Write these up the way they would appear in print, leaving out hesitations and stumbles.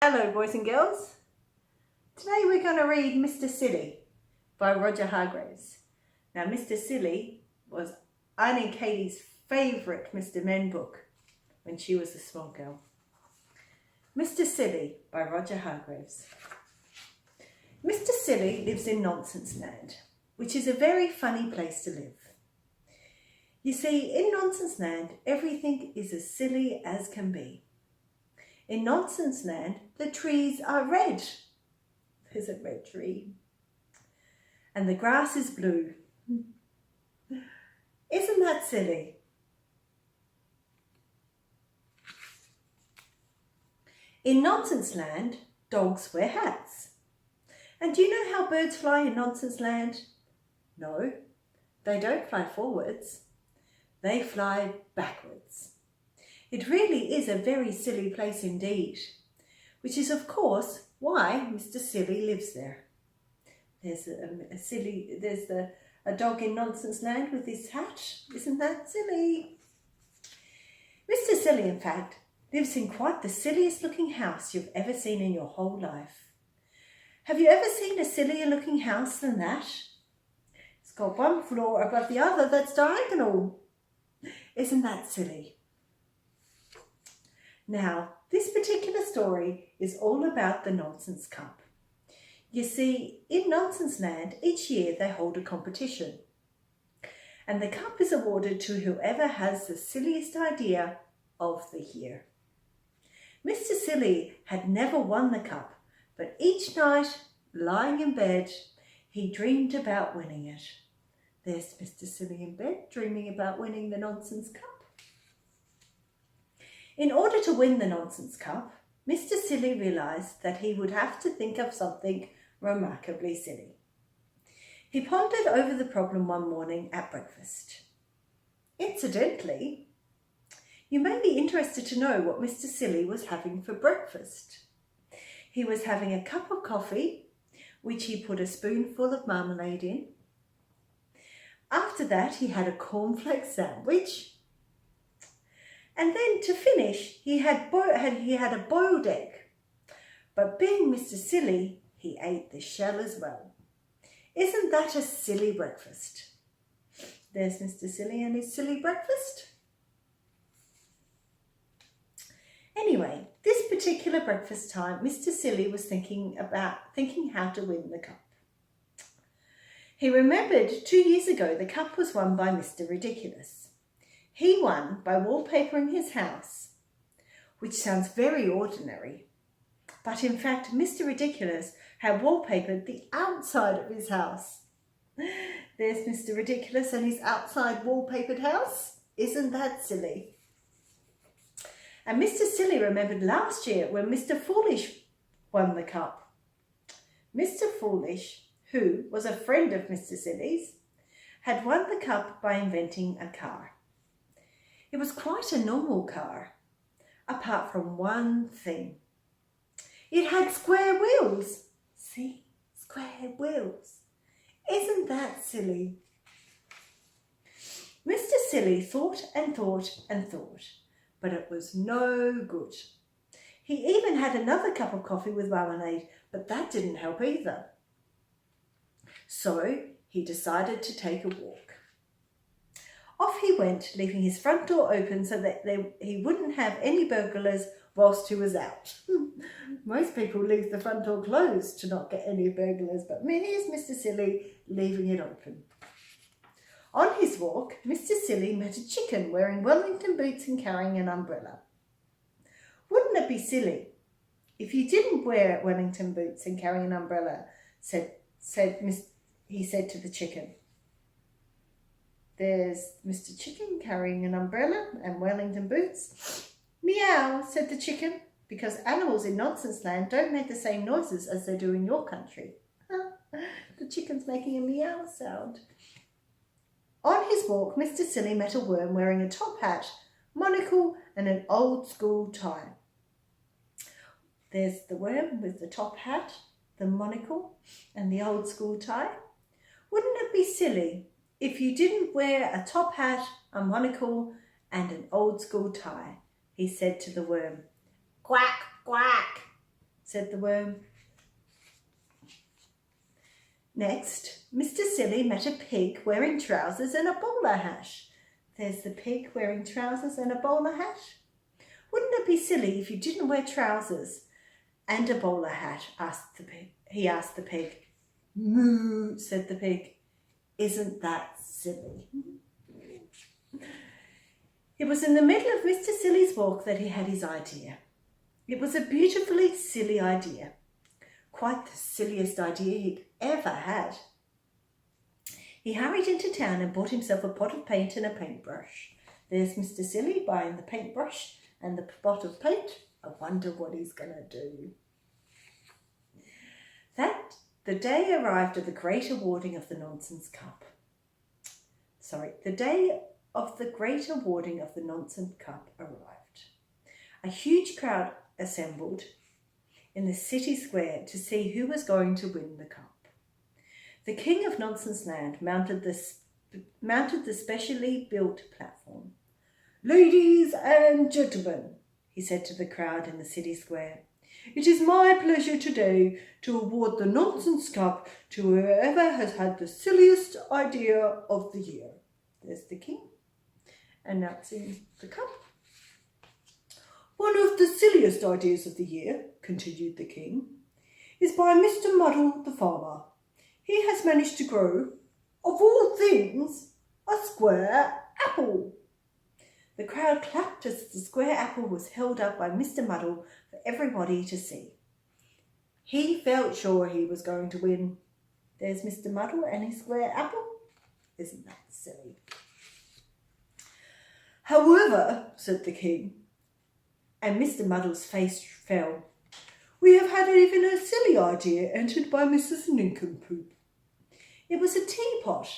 Hello boys and girls. Today we're going to read Mr. Silly by Roger Hargreaves. Now Mr. Silly was Annie and Katie's favourite Mr. Men book when she was a small girl. Mr. Silly by Roger Hargreaves. Mr. Silly lives in Nonsense Land, which is a very funny place to live. You see, in Nonsense Land everything is as silly as can be. In Nonsense Land, the trees are red. There's a red tree. And the grass is blue. Isn't that silly? In Nonsense Land, dogs wear hats. And do you know how birds fly in Nonsense Land? No, they don't fly forwards. They fly backwards. It really is a very silly place indeed, which is of course why Mr. Silly lives there. There's a dog in Nonsense Land with his hat. Isn't that silly? Mr. Silly, in fact, lives in quite the silliest looking house you've ever seen in your whole life. Have you ever seen a sillier looking house than that? It's got one floor above the other that's diagonal. Isn't that silly? Now, this particular story is all about the Nonsense Cup. You see, in Nonsense Land, each year they hold a competition. And the cup is awarded to whoever has the silliest idea of the year. Mr. Silly had never won the cup, but each night, lying in bed, he dreamed about winning it. There's Mr. Silly in bed, dreaming about winning the Nonsense Cup. In order to win the Nonsense Cup, Mr. Silly realised that he would have to think of something remarkably silly. He pondered over the problem one morning at breakfast. Incidentally, you may be interested to know what Mr. Silly was having for breakfast. He was having a cup of coffee, which he put a spoonful of marmalade in. After that, he had a cornflake sandwich. And then to finish, he had a boiled egg. But being Mr. Silly, he ate the shell as well. Isn't that a silly breakfast? There's Mr. Silly and his silly breakfast. Anyway, this particular breakfast time, Mr. Silly was thinking how to win the cup. He remembered 2 years ago the cup was won by Mr. Ridiculous. He won by wallpapering his house, which sounds very ordinary. But in fact, Mr. Ridiculous had wallpapered the outside of his house. There's Mr. Ridiculous and his outside wallpapered house. Isn't that silly? And Mr. Silly remembered last year when Mr. Foolish won the cup. Mr. Foolish, who was a friend of Mr. Silly's, had won the cup by inventing a car. It was quite a normal car, apart from one thing. It had square wheels. See? Square wheels. Isn't that silly? Mr. Silly thought and thought and thought, but it was no good. He even had another cup of coffee with marmalade, but that didn't help either. So he decided to take a walk. Off he went, leaving his front door open so that he wouldn't have any burglars whilst he was out. Most people leave the front door closed to not get any burglars, but here's Mr. Silly leaving it open. On his walk, Mr. Silly met a chicken wearing Wellington boots and carrying an umbrella. Wouldn't it be silly if you didn't wear Wellington boots and carry an umbrella, he said to the chicken. There's Mr. Chicken carrying an umbrella and Wellington boots. Meow, said the chicken, because animals in Nonsense Land don't make the same noises as they do in your country. The chicken's making a meow sound. On his walk, Mr. Silly met a worm wearing a top hat, monocle and an old school tie. There's the worm with the top hat, the monocle and the old school tie. Wouldn't it be silly if you didn't wear a top hat, a monocle and an old school tie? He said to the worm. Quack, quack. said the worm. Next, Mr. Silly met a pig wearing trousers and a bowler hat. There's the pig wearing trousers and a bowler hat. Wouldn't it be silly if you didn't wear trousers and a bowler hat? He asked the pig. Moo, said the pig. Isn't that silly? It was in the middle of Mr. Silly's walk that he had his idea. It was a beautifully silly idea. Quite the silliest idea he'd ever had. He hurried into town and bought himself a pot of paint and a paintbrush. There's Mr. Silly buying the paintbrush and the pot of paint. I wonder what he's going to do. The day arrived of the great awarding of the Nonsense Cup. The day of the great awarding of the Nonsense Cup arrived. A huge crowd assembled in the city square to see who was going to win the cup. The King of Nonsense Land mounted the specially built platform. Ladies and gentlemen, he said to the crowd in the city square, it is my pleasure today to award the Nonsense Cup to whoever has had the silliest idea of the year. There's the King announcing the cup. One of the silliest ideas of the year, continued the King, is by Mr. Muddle the farmer. He has managed to grow, of all things, a square apple. The crowd clapped as the square apple was held up by Mr. Muddle for everybody to see. He felt sure he was going to win. There's Mr. Muddle and his square apple. Isn't that silly? However, said the King, and Mr. Muddle's face fell, we have had even a silly idea entered by Mrs. Nincompoop. It was a teapot,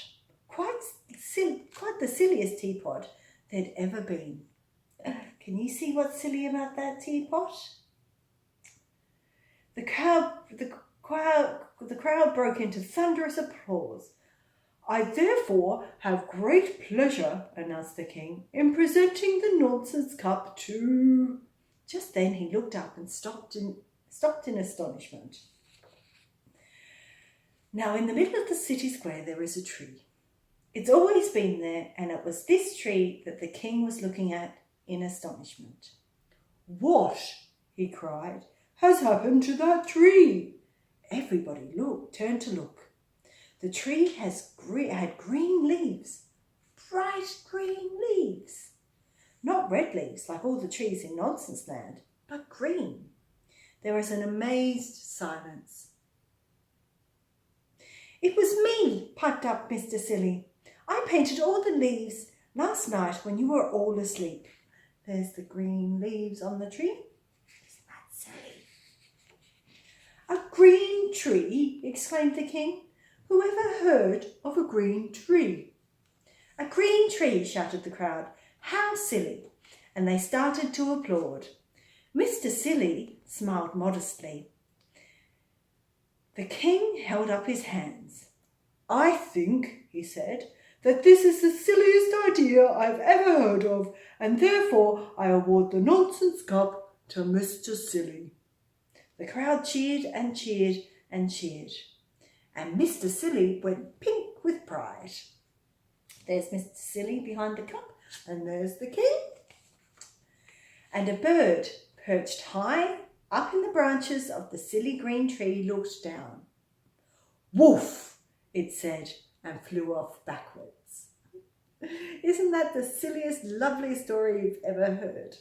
quite the silliest teapot there'd ever been. Can you see what's silly about that teapot? The crowd broke into thunderous applause. I therefore have great pleasure, announced the King, in presenting the Nonsense Cup to... Just then he looked up and stopped in astonishment. Now in the middle of the city square there is a tree. It's always been there, and it was this tree that the King was looking at in astonishment. What, he cried, has happened to that tree? Everybody turned to look. The tree had green leaves, bright green leaves. Not red leaves like all the trees in Nonsense Land, but green. There was an amazed silence. It was me, piped up Mr. Silly. I painted all the leaves last night when you were all asleep. There's the green leaves on the tree. Isn't that silly? A green tree, exclaimed the King. Who ever heard of a green tree? A green tree, shouted the crowd. How silly! And they started to applaud. Mr. Silly smiled modestly. The King held up his hands. I think, he said, that this is the silliest idea I've ever heard of, and therefore I award the Nonsense Cup to Mr. Silly. The crowd cheered and cheered and cheered, and Mr. Silly went pink with pride. There's Mr. Silly behind the cup, and there's the King. And a bird perched high up in the branches of the silly green tree looked down. Woof, it said, and flew off backwards. Isn't that the silliest, loveliest story you've ever heard?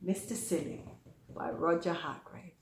Mr. Silly by Roger Hargreaves.